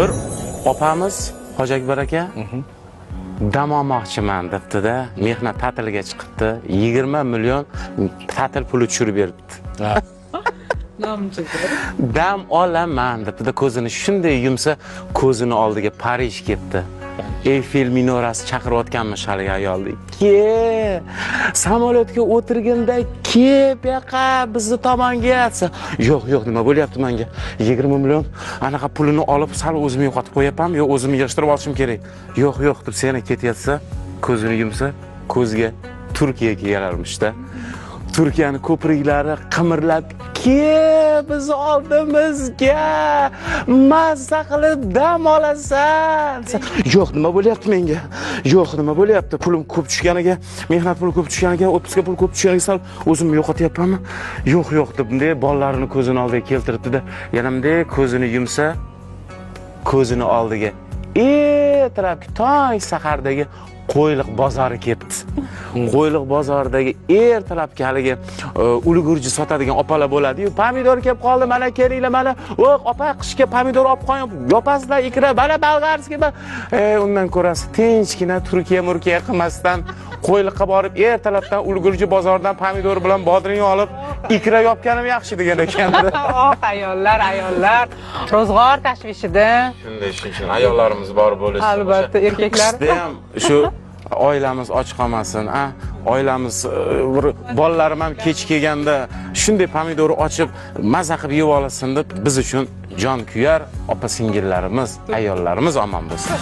Bir opamiz Hoji Akbar aka dam olmoqchiman debdi-da, mehnat ta'tiliga chiqibdi. 20 million ta'til puli tushirib beribdi. Dam olaman debdi-da, ko'zini shunday yumsa, ko'zini oldiga Parij ketdi. Eyfel minorasi chaqirayotganmish haligi ayolni. Ke, samolyotga o'tirganda ke bu yoqqa bizni tomonga atsa. Yo'q, nima bo'lyapti menga? 20 million anaqa pulini olib sal o'zimni yo'qotib qo'yapam, yo o'zimni yig'ishtirib olishim kerak. Yo'q deb seni ketyapsa, ko'zini yumsa, ko'zga Turkiyaga kelarmish-da. Turkiyani ko'priklari qimirlab, "Ke, biz oldimizga mazza qilib dam olasan." Yo'q, nima bo'lyapti menga? Yo'q, nima bo'lyapti? Pulim ko'p tushganiga, mehnat puli ko'p tushganiga, otpuska pul ko'p tushganiga sal o'zimni yo'qotyapmanmi? Yo'q deb bunday bolalarini ko'zini oldiga keltiribdi-da, yana bunday ko'zini yumsa, ko'zini oldiga ertalabki tong sahardagi Qo'yliq bozori ketdi. Qo'yliq bozoridagi ertalabki haligi ulgurji sotadigan opalar bo'ladi-yu, pomidor kelib qoldi, mana kelinglar, mana, opa, qishga pomidor olib qo'ying, yopasizlar ikra, mana bolgarskiy. Undan ko'rasiz, tinchgina Turkiya qilmasdan Qo'yliqqa borib ertalabdan ulgurji bozordan pomidor bilan bodring olib, ikra yopganim yaxshi degan ekanda. Ayollar, ro'zg'or tashvishida. Shunday ayollarimiz bor bo'lishi. Albatta, erkaklar. Ham shu oilamiz och qolmasin, oilamiz bolalarim ham kech kelganda shunday pomidor ochib maza qilib yeb olasin deb biz uchun jon kuyar opa-singillarimiz, ayollarimiz omon bo'lsin.